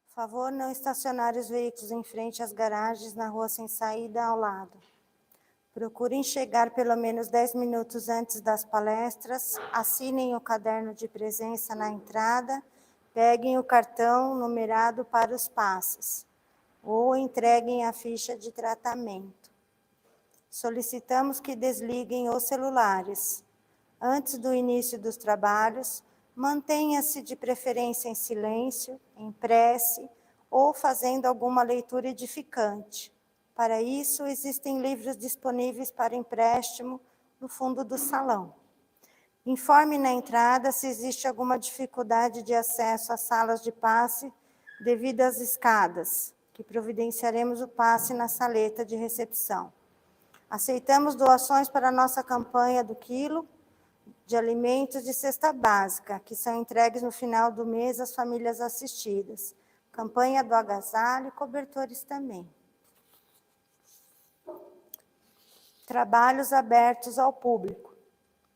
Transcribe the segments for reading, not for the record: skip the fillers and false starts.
Por favor, não estacionar os veículos em frente às garagens na rua sem saída ao lado. Procurem chegar pelo menos 10 minutos antes das palestras, assinem o caderno de presença na entrada, peguem o cartão numerado para os passes, ou entreguem a ficha de tratamento. Solicitamos que desliguem os celulares. Antes do início dos trabalhos, mantenha-se de preferência em silêncio, em prece, ou fazendo alguma leitura edificante. Para isso, existem livros disponíveis para empréstimo no fundo do salão. Informe na entrada se existe alguma dificuldade de acesso às salas de passe devido às escadas, que providenciaremos o passe na saleta de recepção. Aceitamos doações para a nossa campanha do quilo de alimentos de cesta básica, que são entregues no final do mês às famílias assistidas. Campanha do agasalho e cobertores também. Trabalhos abertos ao público.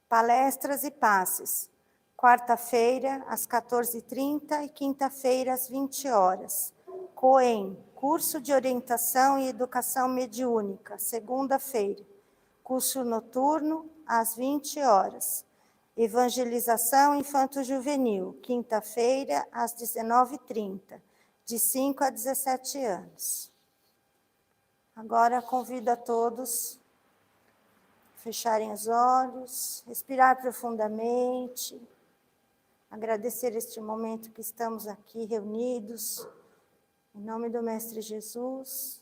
Palestras e passes. Quarta-feira, às 14h30 e quinta-feira, às 20 horas. COEM, Curso de Orientação e Educação Mediúnica, segunda-feira. Curso noturno, às 20 horas. Evangelização Infanto-Juvenil, quinta-feira, às 19h30, de 5 a 17 anos. Agora convido a todos a fecharem os olhos, respirar profundamente, agradecer este momento que estamos aqui reunidos, em nome do Mestre Jesus.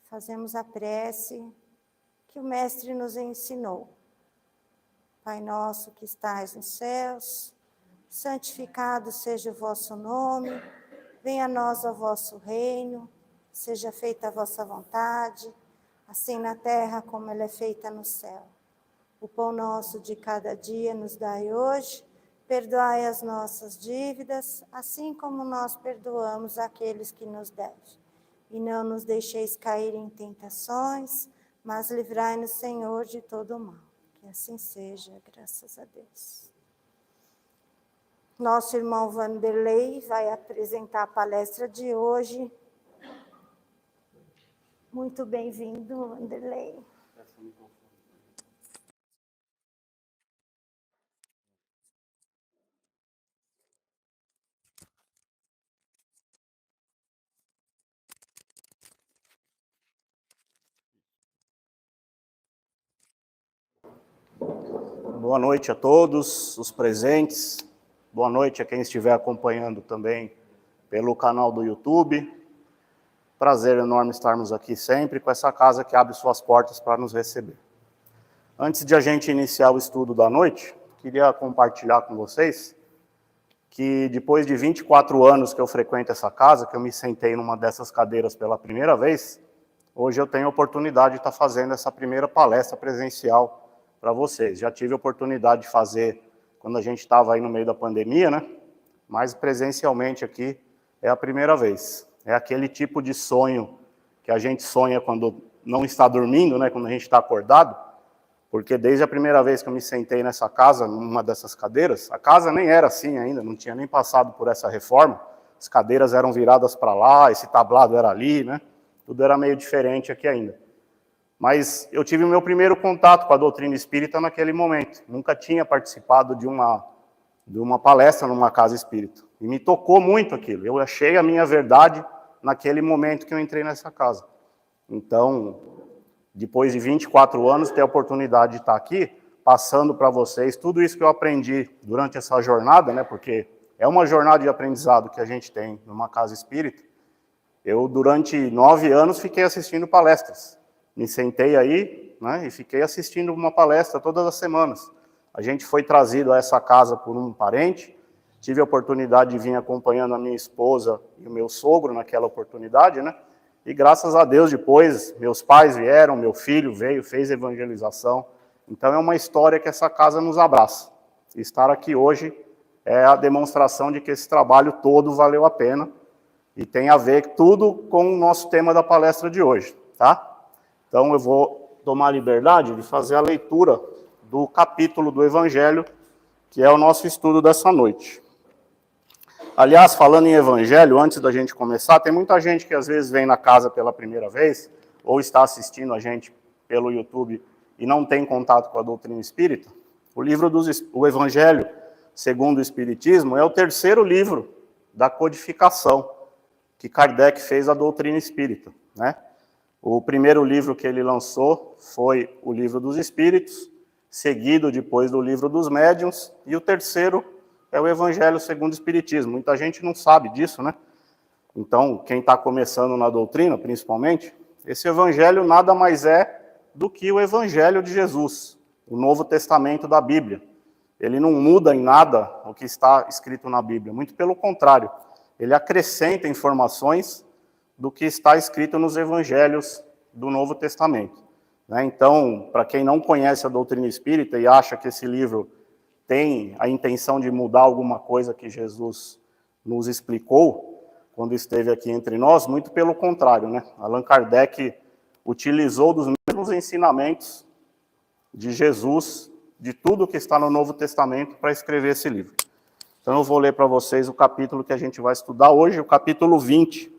Fazemos a prece que o Mestre nos ensinou. Pai nosso que estais nos céus, santificado seja o vosso nome, venha a nós o vosso reino, seja feita a vossa vontade, assim na terra como ela é feita no céu. O pão nosso de cada dia nos dai hoje, perdoai as nossas dívidas, assim como nós perdoamos aqueles que nos devem. E não nos deixeis cair em tentações, mas livrai-nos, Senhor, de todo o mal. Que assim seja, graças a Deus. Nosso irmão Vanderlei vai apresentar a palestra de hoje. Muito bem-vindo, Vanderlei. Boa noite a todos os presentes. Boa noite a quem estiver acompanhando também pelo canal do YouTube. Prazer enorme estarmos aqui sempre com essa casa que abre suas portas para nos receber. Antes de a gente iniciar o estudo da noite, queria compartilhar com vocês que depois de 24 anos que eu frequento essa casa, que eu me sentei numa dessas cadeiras pela primeira vez, hoje eu tenho a oportunidade de estar fazendo essa primeira palestra presencial para vocês. Já tive a oportunidade de fazer quando a gente estava aí no meio da pandemia, né? Mas presencialmente aqui é a primeira vez. É aquele tipo de sonho que a gente sonha quando não está dormindo, né? Quando a gente está acordado. Porque desde a primeira vez que eu me sentei nessa casa, numa dessas cadeiras, a casa nem era assim ainda, não tinha nem passado por essa reforma. As cadeiras eram viradas para lá, esse tablado era ali, né? Tudo era meio diferente aqui ainda. Mas eu tive o meu primeiro contato com a doutrina espírita naquele momento. Nunca tinha participado de uma palestra numa casa espírita. E me tocou muito aquilo. Eu achei a minha verdade naquele momento que eu entrei nessa casa. Então, depois de 24 anos, ter a oportunidade de estar aqui, passando para vocês tudo isso que eu aprendi durante essa jornada, né? Porque é uma jornada de aprendizado que a gente tem numa casa espírita. Eu, durante 9 anos, fiquei assistindo palestras. Me sentei aí, né, e fiquei assistindo uma palestra todas as semanas. A gente foi trazido a essa casa por um parente, tive a oportunidade de vir acompanhando a minha esposa e o meu sogro naquela oportunidade, né? E graças a Deus depois, meus pais vieram, meu filho veio, fez evangelização. Então é uma história que essa casa nos abraça. E estar aqui hoje é a demonstração de que esse trabalho todo valeu a pena e tem a ver tudo com o nosso tema da palestra de hoje, tá? Então, eu vou tomar a liberdade de fazer a leitura do capítulo do Evangelho, que é o nosso estudo dessa noite. Aliás, falando em evangelho, antes da gente começar, tem muita gente que às vezes vem na casa pela primeira vez, ou está assistindo a gente pelo YouTube e não tem contato com a doutrina espírita. O Evangelho segundo o Espiritismo é o terceiro livro da codificação que Kardec fez a doutrina espírita, né? O primeiro livro que ele lançou foi o Livro dos Espíritos, seguido depois do Livro dos Médiuns, e o terceiro é o Evangelho segundo o Espiritismo. Muita gente não sabe disso, né? Então, quem está começando na doutrina, principalmente, esse Evangelho nada mais é do que o Evangelho de Jesus, o Novo Testamento da Bíblia. Ele não muda em nada o que está escrito na Bíblia, muito pelo contrário, ele acrescenta informações do que está escrito nos Evangelhos do Novo Testamento. Então, para quem não conhece a doutrina espírita e acha que esse livro tem a intenção de mudar alguma coisa que Jesus nos explicou quando esteve aqui entre nós, muito pelo contrário, né? Allan Kardec utilizou dos mesmos ensinamentos de Jesus, de tudo que está no Novo Testamento, para escrever esse livro. Então eu vou ler para vocês o capítulo que a gente vai estudar hoje, o capítulo 20,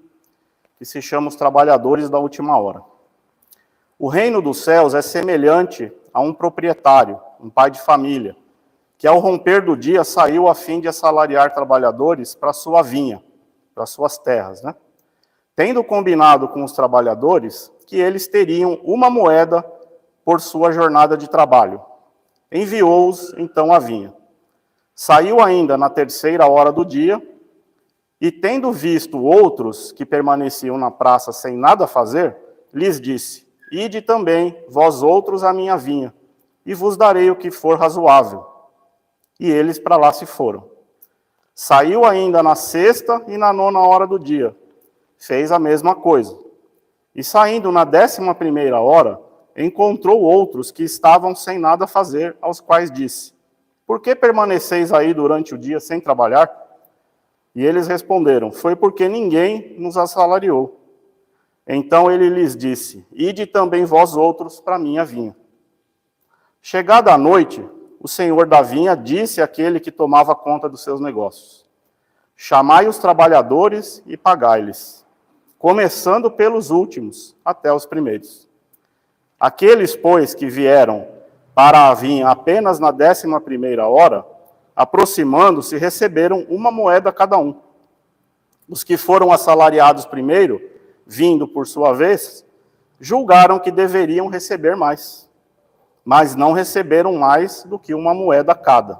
que se chama Os Trabalhadores da Última Hora. O reino dos céus é semelhante a um proprietário, um pai de família, que ao romper do dia saiu a fim de assalariar trabalhadores para sua vinha, para suas terras, né? Tendo combinado com os trabalhadores que eles teriam uma moeda por sua jornada de trabalho. Enviou-os, então, à vinha. Saiu ainda na terceira hora do dia, e tendo visto outros que permaneciam na praça sem nada fazer, lhes disse: ide também, vós outros, à minha vinha, e vos darei o que for razoável. E eles para lá se foram. Saiu ainda na sexta e na nona hora do dia. Fez a mesma coisa. E saindo na 11ª hora, encontrou outros que estavam sem nada fazer, aos quais disse: por que permaneceis aí durante o dia sem trabalhar? E eles responderam: foi porque ninguém nos assalariou. Então ele lhes disse: ide também vós outros para a minha vinha. Chegada a noite, o senhor da vinha disse àquele que tomava conta dos seus negócios: chamai os trabalhadores e pagai-lhes, começando pelos últimos até os primeiros. Aqueles, pois, que vieram para a vinha apenas na 11ª hora, aproximando-se, receberam uma moeda cada um. Os que foram assalariados primeiro, vindo por sua vez, julgaram que deveriam receber mais, mas não receberam mais do que uma moeda cada.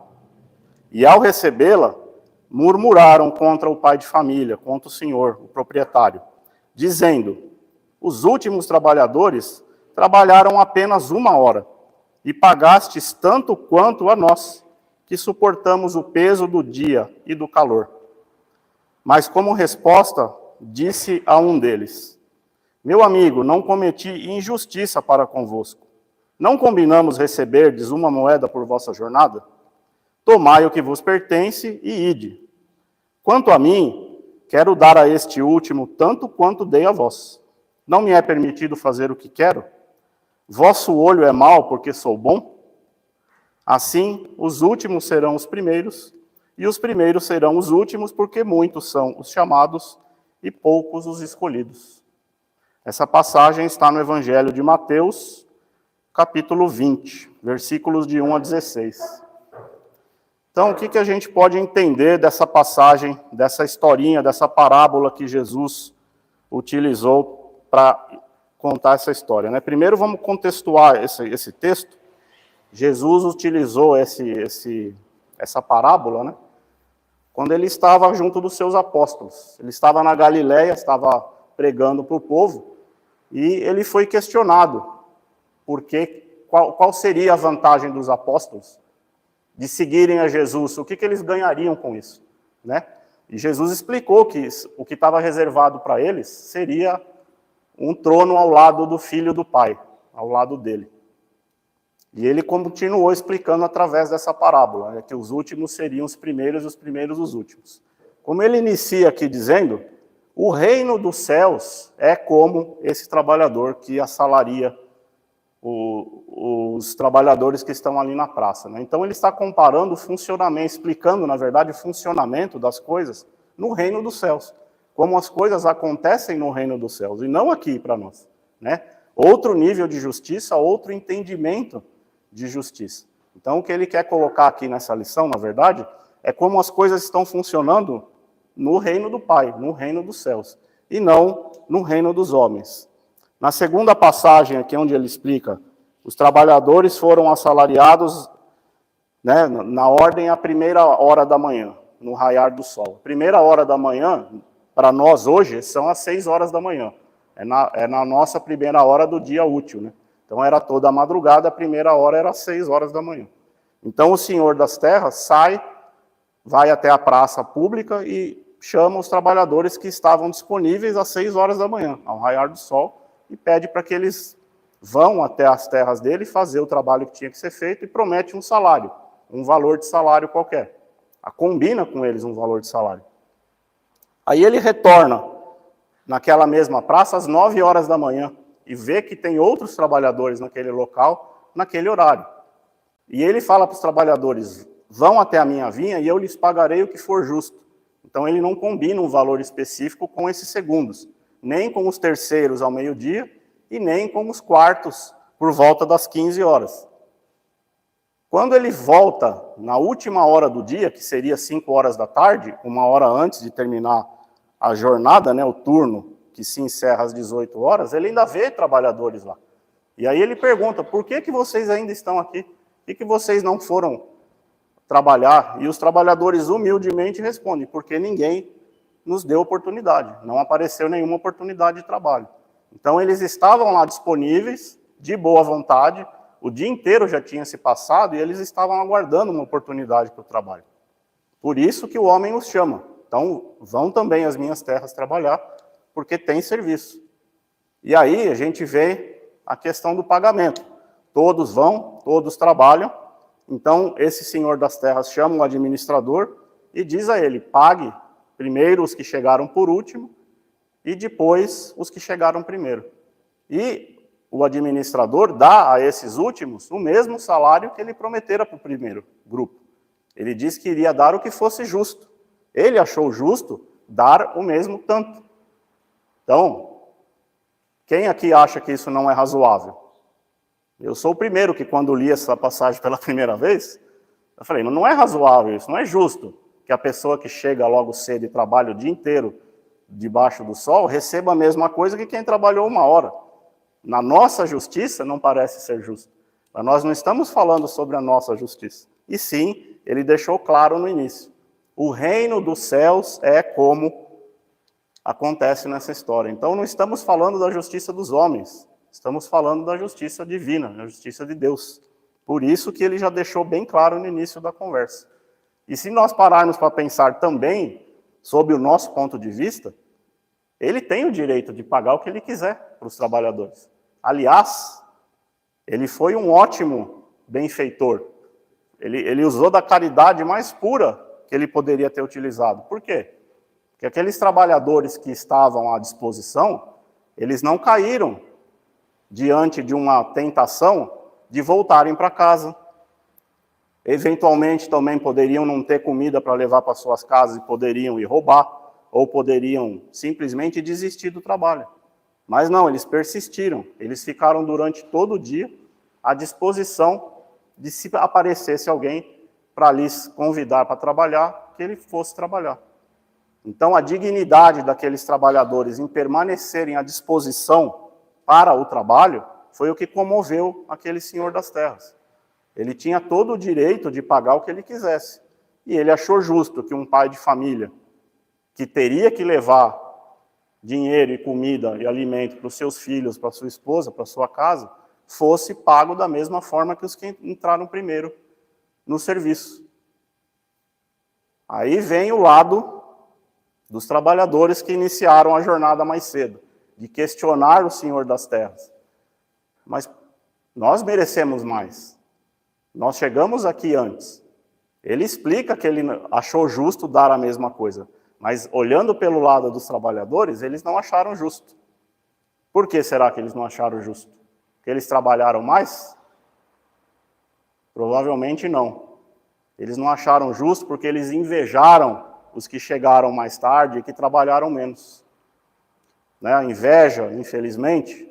E ao recebê-la, murmuraram contra o pai de família, contra o senhor, o proprietário, dizendo: os últimos trabalhadores trabalharam apenas 1 hora, e pagastes tanto quanto a nós, que suportamos o peso do dia e do calor. Mas como resposta, disse a um deles: meu amigo, não cometi injustiça para convosco. Não combinamos receberdes 1 moeda por vossa jornada? Tomai o que vos pertence e ide. Quanto a mim, quero dar a este último tanto quanto dei a vós. Não me é permitido fazer o que quero? Vosso olho é mau porque sou bom? Assim, os últimos serão os primeiros, e os primeiros serão os últimos, porque muitos são os chamados e poucos os escolhidos. Essa passagem está no Evangelho de Mateus, capítulo 20, versículos de 1 a 16. Então, o que a gente pode entender dessa passagem, dessa historinha, dessa parábola que Jesus utilizou para contar essa história, né? Primeiro, vamos contextuar esse texto. Jesus utilizou essa parábola, né, quando ele estava junto dos seus apóstolos. Ele estava na Galileia, estava pregando para o povo, e ele foi questionado qual seria a vantagem dos apóstolos de seguirem a Jesus, o que eles ganhariam com isso, né? E Jesus explicou que o que estava reservado para eles seria um trono ao lado do filho do Pai, ao lado dele. E ele continuou explicando através dessa parábola, né, que os últimos seriam os primeiros e os primeiros os últimos. Como ele inicia aqui dizendo, o reino dos céus é como esse trabalhador que assalaria os trabalhadores que estão ali na praça, né? Então ele está comparando o funcionamento, explicando, na verdade, o funcionamento das coisas no reino dos céus, como as coisas acontecem no reino dos céus, e não aqui para nós, né? Outro nível de justiça, outro entendimento de justiça. Então, o que ele quer colocar aqui nessa lição, na verdade, é como as coisas estão funcionando no reino do Pai, no reino dos céus, e não no reino dos homens. Na segunda passagem aqui, onde ele explica, os trabalhadores foram assalariados, né, na ordem à primeira hora da manhã, no raiar do sol. A primeira hora da manhã, para nós hoje, são as 6 horas da manhã. É na nossa primeira hora do dia útil, né? Então era toda a madrugada, a primeira hora era às 6 horas da manhã. Então o senhor das terras sai, vai até a praça pública e chama os trabalhadores que estavam disponíveis às 6 horas da manhã, ao raiar do sol, e pede para que eles vão até as terras dele fazer o trabalho que tinha que ser feito e promete um salário, um valor de salário qualquer. Combina com eles um valor de salário. Aí ele retorna naquela mesma praça às 9 horas da manhã e vê que tem outros trabalhadores naquele local, naquele horário. E ele fala para os trabalhadores, vão até a minha vinha e eu lhes pagarei o que for justo. Então ele não combina um valor específico com esses segundos, nem com os terceiros ao meio-dia e nem com os quartos por volta das 15 horas. Quando ele volta na última hora do dia, que seria 5 horas da tarde, 1 hora antes de terminar a jornada, né, o turno, que se encerra às 18 horas, ele ainda vê trabalhadores lá. E aí ele pergunta, por que vocês ainda estão aqui? Por que vocês não foram trabalhar? E os trabalhadores humildemente respondem, porque ninguém nos deu oportunidade, não apareceu nenhuma oportunidade de trabalho. Então eles estavam lá disponíveis, de boa vontade, o dia inteiro já tinha se passado e eles estavam aguardando uma oportunidade para o trabalho. Por isso que o homem os chama. Então, vão também às minhas terras trabalhar, porque tem serviço. E aí a gente vê a questão do pagamento. Todos vão, todos trabalham. Então, esse senhor das terras chama o administrador e diz a ele, pague primeiro os que chegaram por último e depois os que chegaram primeiro. E o administrador dá a esses últimos o mesmo salário que ele prometera para o primeiro grupo. Ele disse que iria dar o que fosse justo. Ele achou justo dar o mesmo tanto. Então, quem aqui acha que isso não é razoável? Eu sou o primeiro que, quando li essa passagem pela primeira vez, eu falei, não é razoável isso, não é justo que a pessoa que chega logo cedo e trabalha o dia inteiro debaixo do sol receba a mesma coisa que quem trabalhou 1 hora. Na nossa justiça não parece ser justo. Mas nós não estamos falando sobre a nossa justiça. E sim, ele deixou claro no início. O reino dos céus é como acontece nessa história. Então não estamos falando da justiça dos homens, estamos falando da justiça divina, da justiça de Deus. Por isso que ele já deixou bem claro no início da conversa. E se nós pararmos para pensar também, sob o nosso ponto de vista, ele tem o direito de pagar o que ele quiser para os trabalhadores. Aliás, ele foi um ótimo benfeitor. Ele usou da caridade mais pura que ele poderia ter utilizado. Por quê? Porque aqueles trabalhadores que estavam à disposição, eles não caíram diante de uma tentação de voltarem para casa. Eventualmente também poderiam não ter comida para levar para suas casas e poderiam ir roubar, ou poderiam simplesmente desistir do trabalho. Mas não, eles persistiram, eles ficaram durante todo o dia à disposição de, se aparecesse alguém para lhes convidar para trabalhar, que ele fosse trabalhar. Então, a dignidade daqueles trabalhadores em permanecerem à disposição para o trabalho foi o que comoveu aquele senhor das terras. Ele tinha todo o direito de pagar o que ele quisesse. E ele achou justo que um pai de família, que teria que levar dinheiro e comida e alimento para os seus filhos, para sua esposa, para sua casa, fosse pago da mesma forma que os que entraram primeiro no serviço. Aí vem o lado dos trabalhadores que iniciaram a jornada mais cedo, de questionar o Senhor das terras. Mas nós merecemos mais. Nós chegamos aqui antes. Ele explica que ele achou justo dar a mesma coisa, mas olhando pelo lado dos trabalhadores, eles não acharam justo. Por que será que eles não acharam justo? Porque eles trabalharam mais? Provavelmente não. Eles não acharam justo porque eles invejaram os que chegaram mais tarde e que trabalharam menos. Né? A inveja, infelizmente,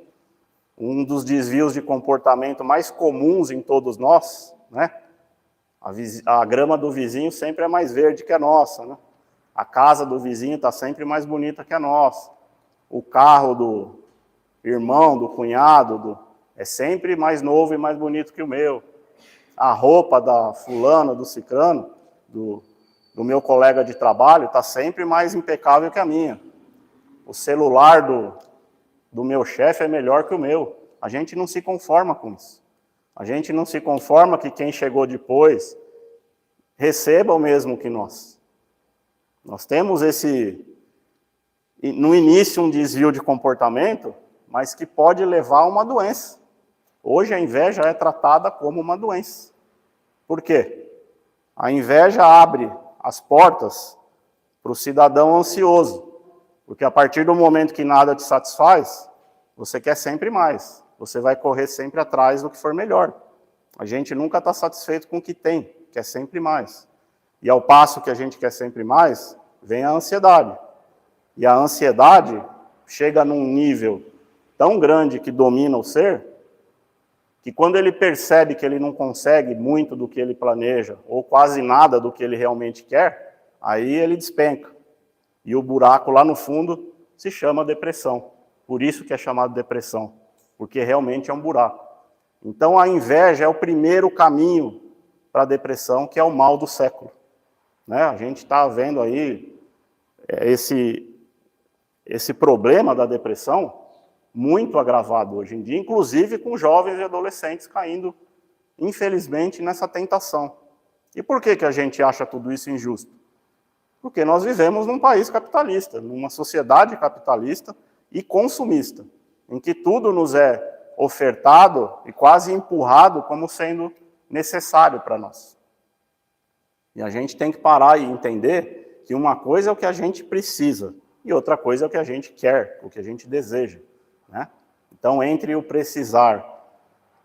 um dos desvios de comportamento mais comuns em todos nós, né? A grama do vizinho sempre é mais verde que a nossa, né? A casa do vizinho está sempre mais bonita que a nossa. O carro do irmão, do cunhado, é sempre mais novo e mais bonito que o meu. A roupa da fulana, do cicrano, do meu colega de trabalho, está sempre mais impecável que a minha. O celular do meu chefe é melhor que o meu. A gente não se conforma com isso. A gente não se conforma que quem chegou depois receba o mesmo que nós. Nós temos no início, um desvio de comportamento, mas que pode levar a uma doença. Hoje a inveja é tratada como uma doença. Por quê? A inveja abre as portas para o cidadão ansioso. Porque a partir do momento que nada te satisfaz, você quer sempre mais. Você vai correr sempre atrás do que for melhor. A gente nunca está satisfeito com o que tem, quer sempre mais. E ao passo que a gente quer sempre mais, vem a ansiedade. E a ansiedade chega num nível tão grande que domina o ser, que quando ele percebe que ele não consegue muito do que ele planeja, ou quase nada do que ele realmente quer, aí ele despenca. E o buraco lá no fundo se chama depressão. Por isso que é chamado depressão, porque realmente é um buraco. Então a inveja é o primeiro caminho para a depressão, que é o mal do século. Né? A gente está vendo aí esse problema da depressão muito agravado hoje em dia, inclusive com jovens e adolescentes caindo, infelizmente, nessa tentação. E por que a gente acha tudo isso injusto? Porque nós vivemos num país capitalista, numa sociedade capitalista e consumista, em que tudo nos é ofertado e quase empurrado como sendo necessário para nós. E a gente tem que parar e entender que uma coisa é o que a gente precisa e outra coisa é o que a gente quer, o que a gente deseja. Né? Então, entre o precisar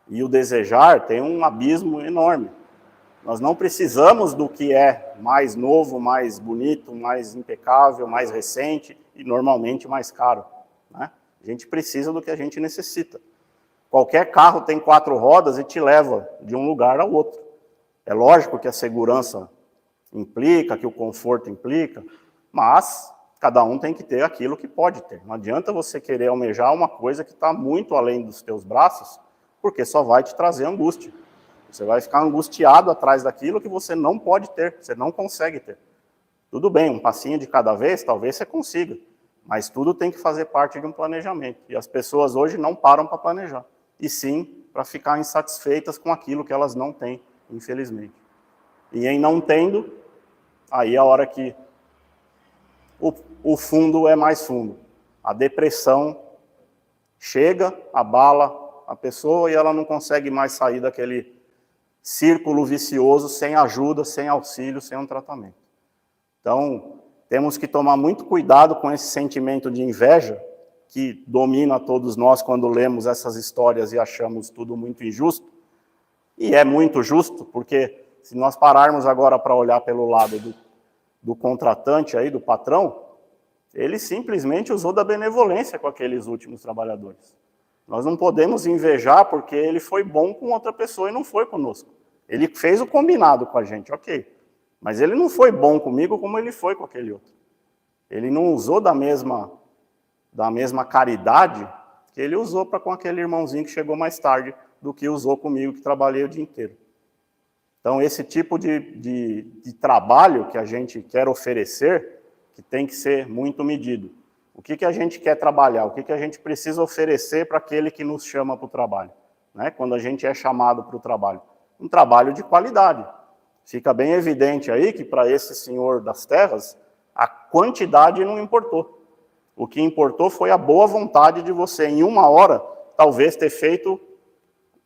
e o desejar, tem um abismo enorme. Nós não precisamos do que é mais novo, mais bonito, mais impecável, mais recente e normalmente mais caro. Né? A gente precisa do que a gente necessita. Qualquer carro tem 4 rodas e te leva de um lugar ao outro. É lógico que a segurança implica, que o conforto implica, mas cada um tem que ter aquilo que pode ter. Não adianta você querer almejar uma coisa que está muito além dos teus braços, porque só vai te trazer angústia. Você vai ficar angustiado atrás daquilo que você não pode ter, você não consegue ter. Tudo bem, um passinho de cada vez, talvez você consiga, mas tudo tem que fazer parte de um planejamento. E as pessoas hoje não param para planejar, e sim para ficar insatisfeitas com aquilo que elas não têm, infelizmente. E em não tendo, aí é a hora que o fundo é mais fundo. A depressão chega, abala a pessoa e ela não consegue mais sair daquele círculo vicioso sem ajuda, sem auxílio, sem um tratamento. Então, temos que tomar muito cuidado com esse sentimento de inveja que domina todos nós quando lemos essas histórias e achamos tudo muito injusto. E é muito justo, porque se nós pararmos agora para olhar pelo lado do contratante, aí, do patrão, ele simplesmente usou da benevolência com aqueles últimos trabalhadores. Nós não podemos invejar porque ele foi bom com outra pessoa e não foi conosco. Ele fez o combinado com a gente, ok. Mas ele não foi bom comigo como ele foi com aquele outro. Ele não usou da mesma caridade que ele usou para com aquele irmãozinho que chegou mais tarde do que usou comigo, que trabalhei o dia inteiro. Então, esse tipo de trabalho que a gente quer oferecer, que tem que ser muito medido. O que a gente quer trabalhar? O que a gente precisa oferecer para aquele que nos chama para o trabalho? Né? Quando a gente é chamado para o trabalho. Um trabalho de qualidade. Fica bem evidente aí que para esse senhor das terras, a quantidade não importou. O que importou foi a boa vontade de você, em 1 hora, talvez ter feito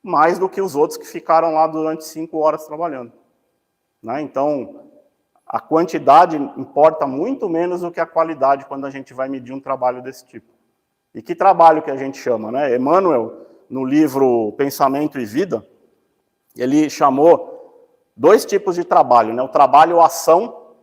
mais do que os outros que ficaram lá durante 5 horas trabalhando. Né? Então, a quantidade importa muito menos do que a qualidade quando a gente vai medir um trabalho desse tipo. E que trabalho que a gente chama? Né? Emmanuel, no livro Pensamento e Vida, ele chamou 2 tipos de trabalho. Né? O trabalho-ação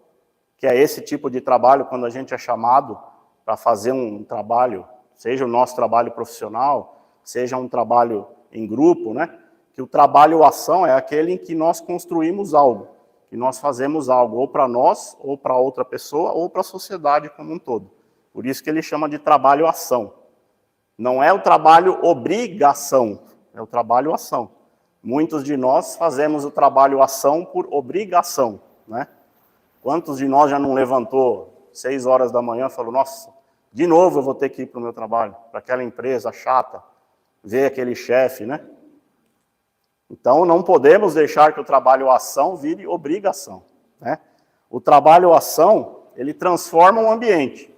que é esse tipo de trabalho, quando a gente é chamado para fazer um trabalho, seja o nosso trabalho profissional, seja um trabalho em grupo, né? Que o trabalho-ação é aquele em que nós construímos algo, que nós fazemos algo, ou para nós, ou para outra pessoa, ou para a sociedade como um todo. Por isso que ele chama de trabalho-ação. Não é o trabalho-obrigação, é o trabalho-ação. Muitos de nós fazemos o trabalho-ação por obrigação, né? Quantos de nós já não levantou 6 horas da manhã e falou, nossa, de novo eu vou ter que ir para o meu trabalho, para aquela empresa chata, ver aquele chefe, né? Então, não podemos deixar que o trabalho-ação vire obrigação, né? O trabalho-ação, ele transforma o ambiente.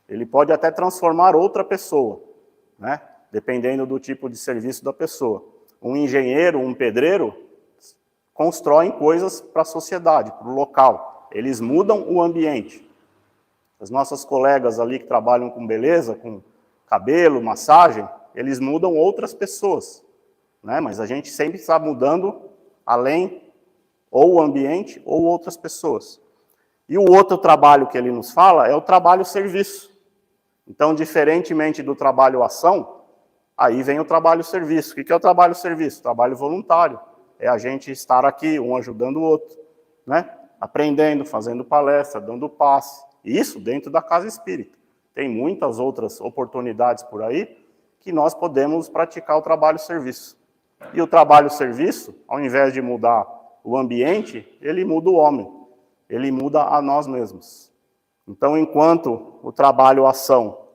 Ele pode até transformar outra pessoa, né? Dependendo do tipo de serviço da pessoa. Um engenheiro, um pedreiro, constroem coisas para a sociedade, para o local. Eles mudam o ambiente. As nossas colegas ali que trabalham com beleza, com cabelo, massagem, eles mudam outras pessoas, né? Mas a gente sempre está mudando além ou o ambiente ou outras pessoas. E o outro trabalho que ele nos fala é o trabalho-serviço. Então, diferentemente do trabalho-ação, aí vem o trabalho-serviço. O que é o trabalho-serviço? Trabalho voluntário. É a gente estar aqui, um ajudando o outro, né? Aprendendo, fazendo palestra, dando passe. Isso dentro da casa espírita. Tem muitas outras oportunidades por aí que nós podemos praticar o trabalho-serviço. E o trabalho-serviço, ao invés de mudar o ambiente, ele muda o homem. Ele muda a nós mesmos. Então, enquanto o trabalho-ação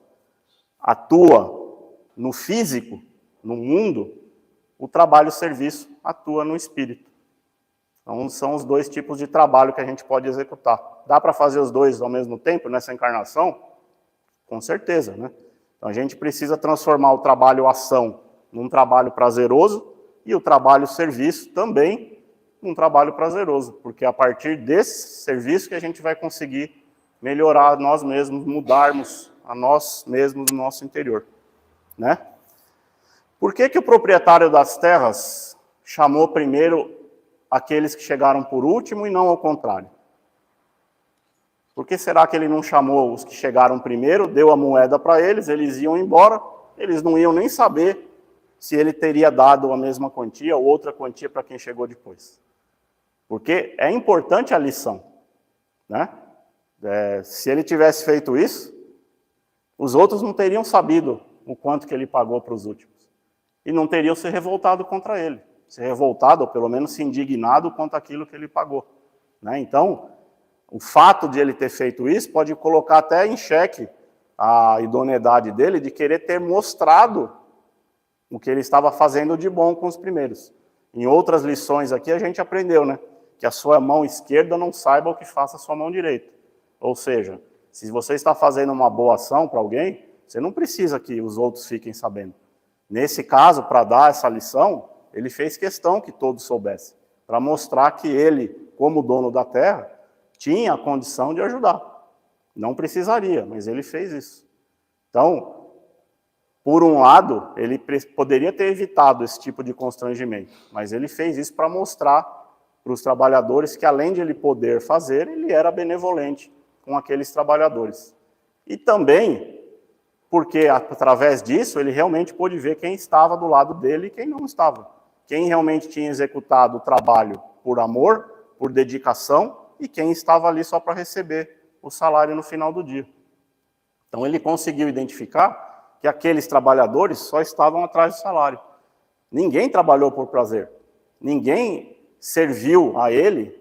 atua no físico, no mundo, o trabalho-serviço atua no espírito. Então, são os dois tipos de trabalho que a gente pode executar. Dá para fazer os dois ao mesmo tempo nessa encarnação? Com certeza, né? Então, a gente precisa transformar o trabalho-ação num trabalho prazeroso e o trabalho-serviço também num trabalho prazeroso, porque é a partir desse serviço que a gente vai conseguir melhorar nós mesmos, mudarmos a nós mesmos no nosso interior, né? Por que o proprietário das terras chamou primeiro aqueles que chegaram por último e não ao contrário? Por que será que ele não chamou os que chegaram primeiro, deu a moeda para eles, eles iam embora, eles não iam nem saber se ele teria dado a mesma quantia ou outra quantia para quem chegou depois? Porque é importante a lição, né? Se ele tivesse feito isso, os outros não teriam sabido o quanto que ele pagou para os últimos. E não teriam se revoltado contra ele. Se revoltado, ou pelo menos se indignado quanto aquilo que ele pagou, né? Então, o fato de ele ter feito isso pode colocar até em xeque a idoneidade dele de querer ter mostrado o que ele estava fazendo de bom com os primeiros. Em outras lições aqui a gente aprendeu, né? Que a sua mão esquerda não saiba o que faça a sua mão direita. Ou seja, se você está fazendo uma boa ação para alguém, você não precisa que os outros fiquem sabendo. Nesse caso, para dar essa lição, ele fez questão que todos soubessem, para mostrar que ele, como dono da terra, tinha a condição de ajudar. Não precisaria, mas ele fez isso. Então, por um lado, ele poderia ter evitado esse tipo de constrangimento, mas ele fez isso para mostrar para os trabalhadores que, além de ele poder fazer, ele era benevolente com aqueles trabalhadores. E também porque, através disso, ele realmente pôde ver quem estava do lado dele e quem não estava. Quem realmente tinha executado o trabalho por amor, por dedicação, e quem estava ali só para receber o salário no final do dia. Então, ele conseguiu identificar que aqueles trabalhadores só estavam atrás do salário. Ninguém trabalhou por prazer. Ninguém serviu a ele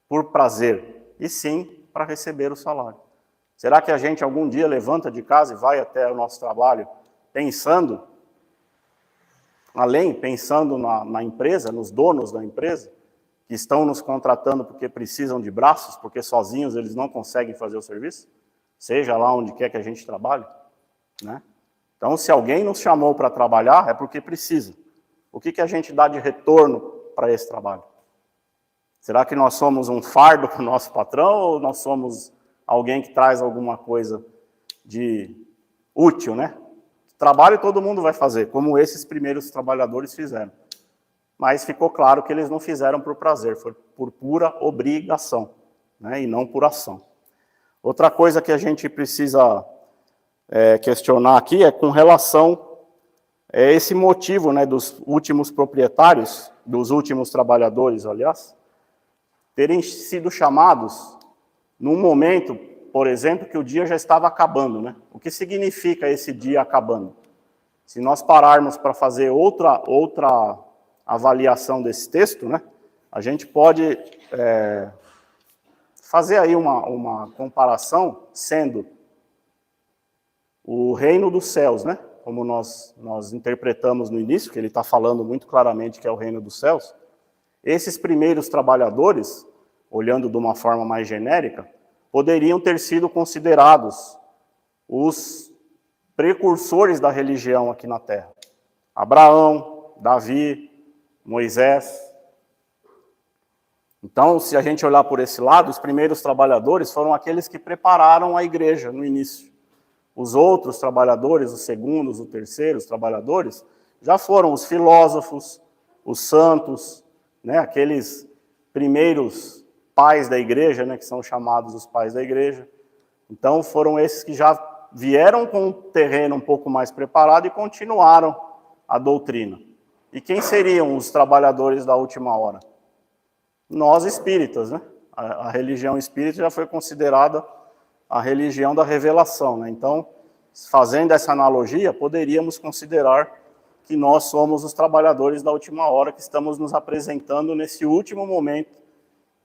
por prazer, e sim para receber o salário. Será que a gente algum dia levanta de casa e vai até o nosso trabalho pensando na empresa, nos donos da empresa, que estão nos contratando porque precisam de braços, porque sozinhos eles não conseguem fazer o serviço? Seja lá onde quer que a gente trabalhe, né? Então, se alguém nos chamou para trabalhar, é porque precisa. O que a gente dá de retorno para esse trabalho? Será que nós somos um fardo para o nosso patrão ou nós somos alguém que traz alguma coisa de útil, né? Trabalho todo mundo vai fazer, como esses primeiros trabalhadores fizeram. Mas ficou claro que eles não fizeram por prazer, foi por pura obrigação, né, e não por ação. Outra coisa que a gente precisa questionar aqui é com relação a esse motivo, né, dos últimos proprietários, dos últimos trabalhadores, aliás, terem sido chamados num momento, por exemplo, que o dia já estava acabando, né? O que significa esse dia acabando? Se nós pararmos para fazer outra avaliação desse texto, né, a gente pode fazer aí uma comparação sendo o reino dos céus, né, como nós interpretamos no início, que ele está falando muito claramente que é o reino dos céus. Esses primeiros trabalhadores, olhando de uma forma mais genérica, poderiam ter sido considerados os precursores da religião aqui na Terra. Abraão, Davi, Moisés. Então, se a gente olhar por esse lado, os primeiros trabalhadores foram aqueles que prepararam a igreja no início. Os outros trabalhadores, os segundos, os terceiros trabalhadores, já foram os filósofos, os santos, né, aqueles primeiros pais da igreja, né, que são chamados os pais da igreja. Então, foram esses que já vieram com um terreno um pouco mais preparado e continuaram a doutrina. E quem seriam os trabalhadores da última hora? Nós espíritas, né? A religião espírita já foi considerada a religião da revelação, né? Então, fazendo essa analogia, poderíamos considerar que nós somos os trabalhadores da última hora que estamos nos apresentando nesse último momento,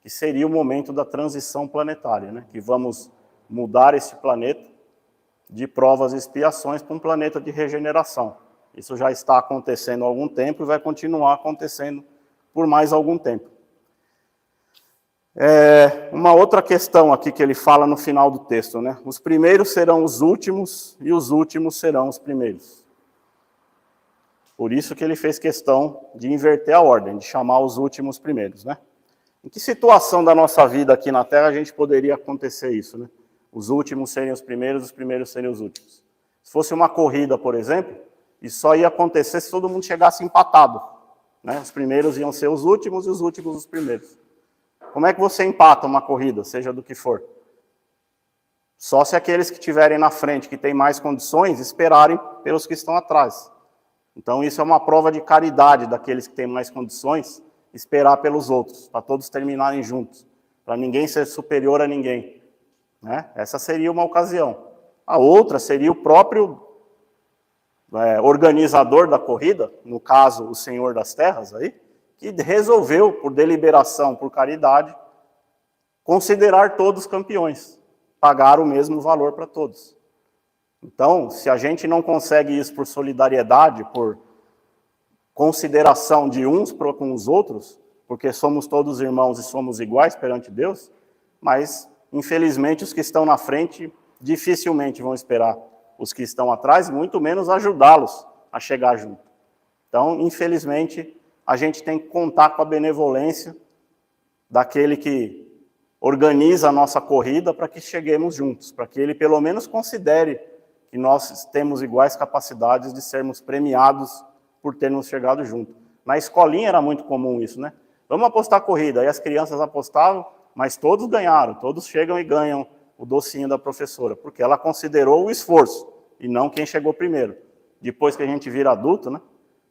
que seria o momento da transição planetária, né? Que vamos mudar esse planeta de provas e expiações para um planeta de regeneração. Isso já está acontecendo há algum tempo e vai continuar acontecendo por mais algum tempo. Uma outra questão aqui que ele fala no final do texto, né? Os primeiros serão os últimos e os últimos serão os primeiros. Por isso que ele fez questão de inverter a ordem, de chamar os últimos primeiros, né? Em que situação da nossa vida aqui na Terra a gente poderia acontecer isso, né? Os últimos serem os primeiros serem os últimos. Se fosse uma corrida, por exemplo, isso só ia acontecer se todo mundo chegasse empatado, né? Os primeiros iam ser os últimos e os últimos os primeiros. Como é que você empata uma corrida, seja do que for? Só se aqueles que estiverem na frente, que têm mais condições, esperarem pelos que estão atrás. Então isso é uma prova de caridade daqueles que têm mais condições, esperar pelos outros, para todos terminarem juntos, para ninguém ser superior a ninguém, né? Essa seria uma ocasião. A outra seria o próprio organizador da corrida, no caso o Senhor das Terras, aí, que resolveu, por deliberação, por caridade, considerar todos campeões, pagar o mesmo valor para todos. Então, se a gente não consegue isso por solidariedade, por consideração de uns com os outros, porque somos todos irmãos e somos iguais perante Deus, mas, infelizmente, os que estão na frente dificilmente vão esperar os que estão atrás, muito menos ajudá-los a chegar junto. Então, infelizmente, a gente tem que contar com a benevolência daquele que organiza a nossa corrida para que cheguemos juntos, para que ele pelo menos considere que nós temos iguais capacidades de sermos premiados por termos chegado junto. Na escolinha era muito comum isso, né? Vamos apostar corrida. Aí as crianças apostavam, mas todos ganharam, todos chegam e ganham o docinho da professora, porque ela considerou o esforço e não quem chegou primeiro. Depois que a gente vira adulto, né?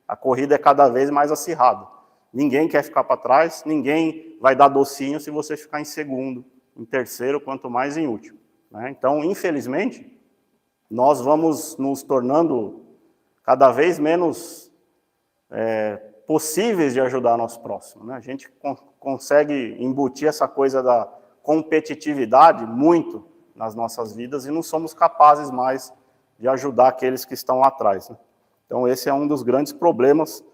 A corrida é cada vez mais acirrada. Ninguém quer ficar para trás, ninguém vai dar docinho se você ficar em segundo, em terceiro, quanto mais em último, né? Então, infelizmente, nós vamos nos tornando cada vez menos possíveis de ajudar nosso próximo, né? A gente consegue embutir essa coisa da competitividade muito nas nossas vidas e não somos capazes mais de ajudar aqueles que estão lá atrás, né? Então, esse é um dos grandes problemas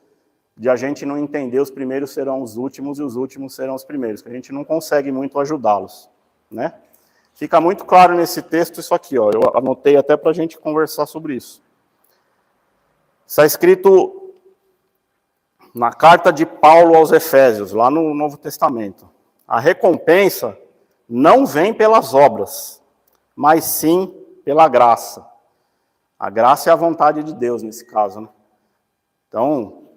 de a gente não entender os primeiros serão os últimos e os últimos serão os primeiros, que a gente não consegue muito ajudá-los, né? Fica muito claro nesse texto isso aqui, ó. Eu anotei até para a gente conversar sobre isso. Está escrito na carta de Paulo aos Efésios, lá no Novo Testamento. A recompensa não vem pelas obras, mas sim pela graça. A graça é a vontade de Deus, nesse caso, né? Então,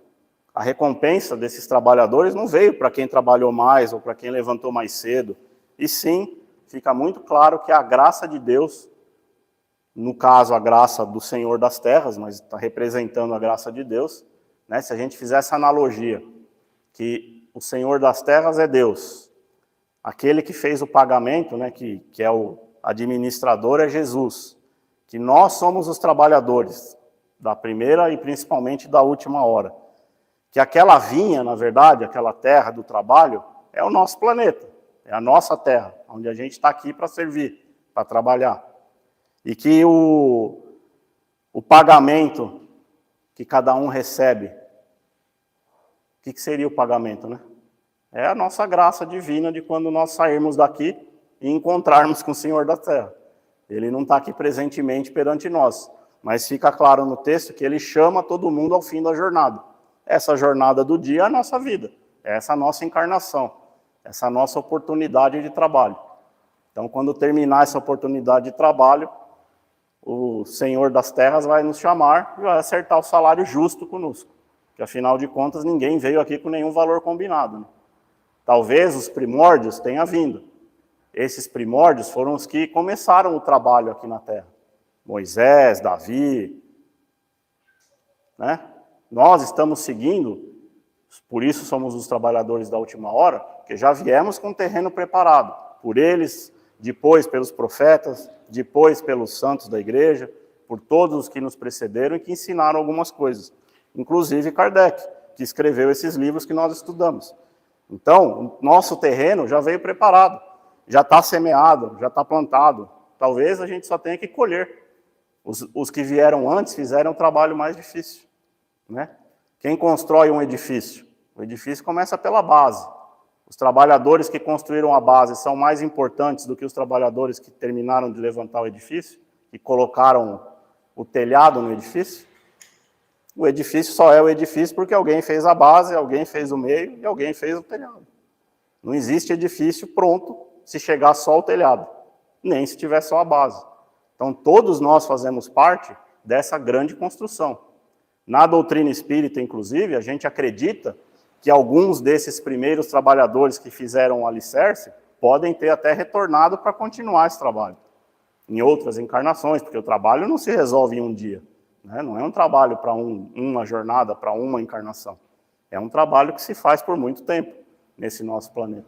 a recompensa desses trabalhadores não veio para quem trabalhou mais ou para quem levantou mais cedo. E sim, fica muito claro que a graça de Deus, no caso a graça do Senhor das terras, mas está representando a graça de Deus, né? Se a gente fizer essa analogia, que o Senhor das terras é Deus, aquele que fez o pagamento, né, que é o administrador, é Jesus, que nós somos os trabalhadores da primeira e principalmente da última hora. Que aquela vinha, na verdade, aquela terra do trabalho, é o nosso planeta, é a nossa terra, onde a gente está aqui para servir, para trabalhar. E que o pagamento que cada um recebe, o que seria o pagamento, né? É a nossa graça divina de quando nós sairmos daqui e encontrarmos com o Senhor da terra. Ele não está aqui presentemente perante nós, mas fica claro no texto que ele chama todo mundo ao fim da jornada. Essa jornada do dia é a nossa vida, é essa nossa encarnação, essa nossa oportunidade de trabalho. Então, quando terminar essa oportunidade de trabalho, o Senhor das terras vai nos chamar e vai acertar o salário justo conosco. Porque, afinal de contas, ninguém veio aqui com nenhum valor combinado, né? Talvez os primórdios tenham vindo. Esses primórdios foram os que começaram o trabalho aqui na terra. Moisés, Davi, né? Nós estamos seguindo, por isso somos os trabalhadores da última hora, porque já viemos com o terreno preparado, por eles, depois pelos profetas, depois pelos santos da igreja, por todos os que nos precederam e que ensinaram algumas coisas, inclusive Kardec, que escreveu esses livros que nós estudamos. Então, o nosso terreno já veio preparado, já está semeado, já está plantado. Talvez a gente só tenha que colher. Os que vieram antes fizeram o trabalho mais difícil, né? Quem constrói um edifício? O edifício começa pela base. Os trabalhadores que construíram a base são mais importantes do que os trabalhadores que terminaram de levantar o edifício e colocaram o telhado no edifício? O edifício só é o edifício porque alguém fez a base, alguém fez o meio e alguém fez o telhado. Não existe edifício pronto se chegar só o telhado, nem se tiver só a base. Então, todos nós fazemos parte dessa grande construção. Na doutrina espírita, inclusive, a gente acredita que alguns desses primeiros trabalhadores que fizeram o alicerce podem ter até retornado para continuar esse trabalho, em outras encarnações, porque o trabalho não se resolve em um dia, né? Não é um trabalho para uma jornada, para uma encarnação. É um trabalho que se faz por muito tempo nesse nosso planeta.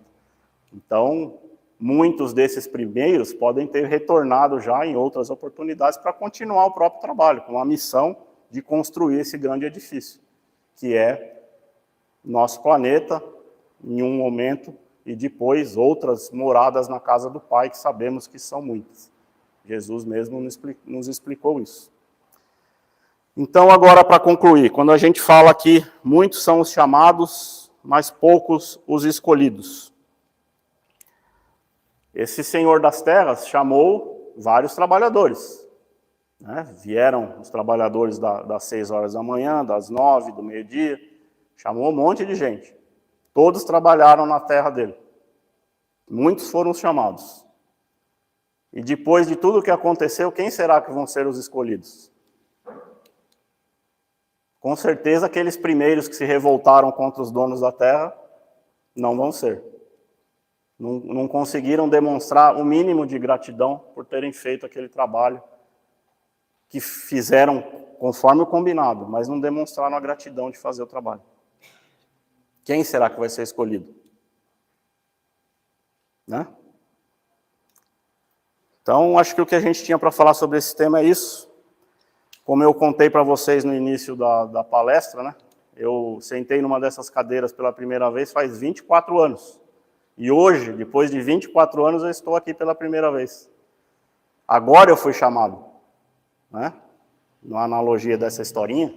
Então, muitos desses primeiros podem ter retornado já em outras oportunidades para continuar o próprio trabalho, com a missão de construir esse grande edifício, que é nosso planeta, em um momento, e depois outras moradas na casa do Pai, que sabemos que são muitas. Jesus mesmo nos explicou isso. Então, agora, para concluir, quando a gente fala aqui, muitos são os chamados, mas poucos os escolhidos. Esse Senhor das terras chamou vários trabalhadores, né? Vieram os trabalhadores das 6 horas da manhã, das 9, do meio-dia, chamou um monte de gente. Todos trabalharam na terra dele. Muitos foram chamados. E depois de tudo o que aconteceu, quem será que vão ser os escolhidos? Com certeza, aqueles primeiros que se revoltaram contra os donos da terra não vão ser. Não conseguiram demonstrar o mínimo de gratidão por terem feito aquele trabalho que fizeram conforme o combinado, mas não demonstraram a gratidão de fazer o trabalho. Quem será que vai ser escolhido? Né? Então, acho que o que a gente tinha para falar sobre esse tema é isso. Como eu contei para vocês no início da palestra, né? Eu sentei numa dessas cadeiras pela primeira vez faz 24 anos. E hoje, depois de 24 anos, eu estou aqui pela primeira vez. Agora eu fui chamado, né? Na analogia dessa historinha.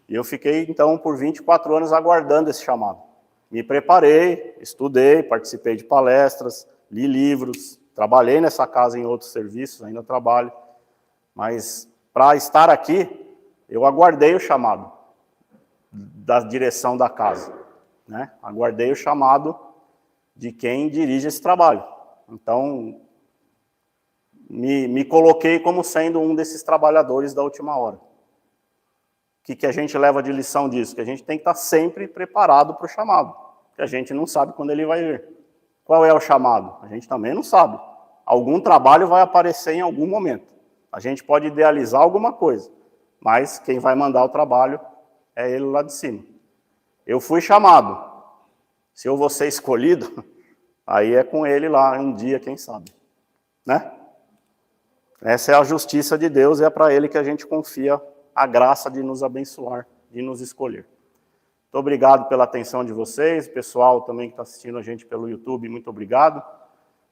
E eu fiquei, então, por 24 anos aguardando esse chamado. Me preparei, estudei, participei de palestras, li livros, trabalhei nessa casa em outros serviços, ainda trabalho. Mas, para estar aqui, eu aguardei o chamado da direção da casa, né? Aguardei o chamado de quem dirige esse trabalho. Então, me coloquei como sendo um desses trabalhadores da última hora. O que a gente leva de lição disso? Que a gente tem que estar sempre preparado para o chamado, que a gente não sabe quando ele vai vir. Qual é o chamado? A gente também não sabe. Algum trabalho vai aparecer em algum momento. A gente pode idealizar alguma coisa, mas quem vai mandar o trabalho é ele lá de cima. Eu fui chamado. Se eu vou ser escolhido, aí é com ele lá um dia, quem sabe. Né? Essa é a justiça de Deus, e é para ele que a gente confia a graça de nos abençoar, de nos escolher. Muito obrigado pela atenção de vocês, pessoal também que está assistindo a gente pelo YouTube, muito obrigado.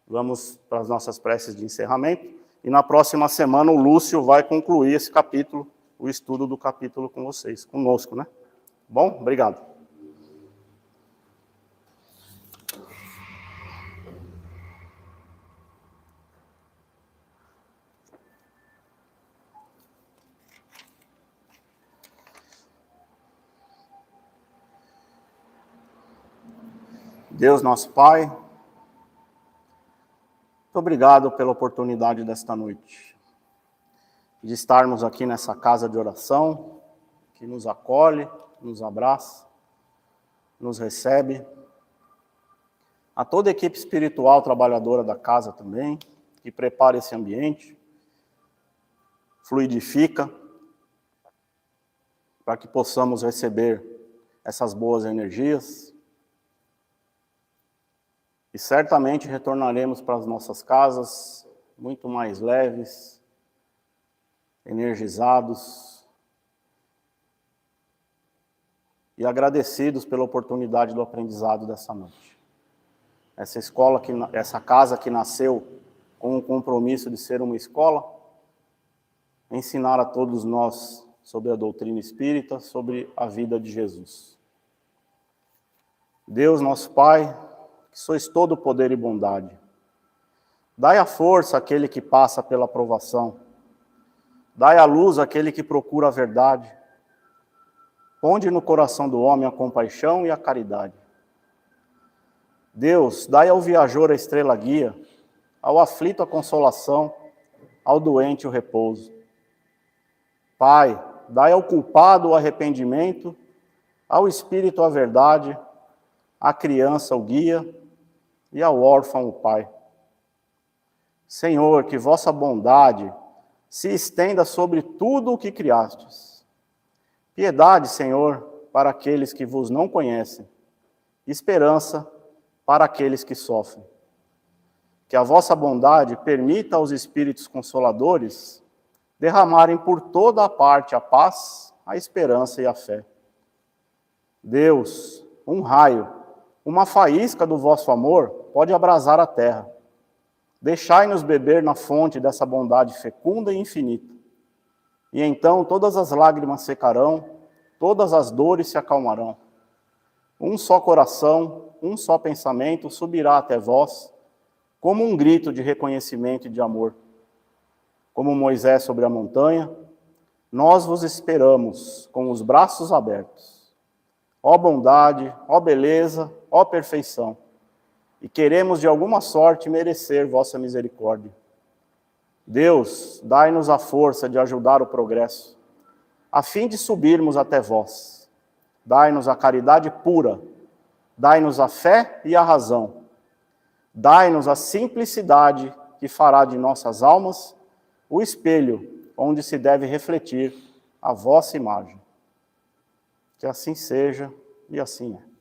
Vamos para as nossas preces de encerramento. E na próxima semana o Lúcio vai concluir esse capítulo, o estudo do capítulo com vocês, conosco, né? Bom? Obrigado. Deus, nosso Pai, muito obrigado pela oportunidade desta noite, de estarmos aqui nessa casa de oração, que nos acolhe, nos abraça, nos recebe. A toda a equipe espiritual trabalhadora da casa também, que prepara esse ambiente, fluidifica, para que possamos receber essas boas energias. E certamente retornaremos para as nossas casas muito mais leves, energizados e agradecidos pela oportunidade do aprendizado dessa noite. Essa casa que nasceu com o compromisso de ser uma escola, ensinar a todos nós sobre a doutrina espírita, sobre a vida de Jesus. Deus, nosso Pai, que sois todo poder e bondade, dai a força àquele que passa pela provação, dai a luz àquele que procura a verdade, ponde no coração do homem a compaixão e a caridade. Deus, dai ao viajor a estrela guia, ao aflito a consolação, ao doente o repouso. Pai, dai ao culpado o arrependimento, ao espírito a verdade, à criança o guia e ao órfão o pai. Senhor, que vossa bondade se estenda sobre tudo o que criastes. Piedade, Senhor, para aqueles que vos não conhecem. Esperança para aqueles que sofrem. Que a vossa bondade permita aos espíritos consoladores derramarem por toda a parte a paz, a esperança e a fé. Deus, um raio, uma faísca do vosso amor pode abrasar a terra. Deixai-nos beber na fonte dessa bondade fecunda e infinita. E então todas as lágrimas secarão, todas as dores se acalmarão. Um só coração, um só pensamento subirá até vós, como um grito de reconhecimento e de amor. Como Moisés sobre a montanha, nós vos esperamos com os braços abertos. Ó bondade, ó beleza, ó perfeição, e queremos de alguma sorte merecer vossa misericórdia. Deus, dai-nos a força de ajudar o progresso, a fim de subirmos até vós. Dai-nos a caridade pura, dai-nos a fé e a razão. Dai-nos a simplicidade que fará de nossas almas o espelho onde se deve refletir a vossa imagem. Que assim seja e assim é.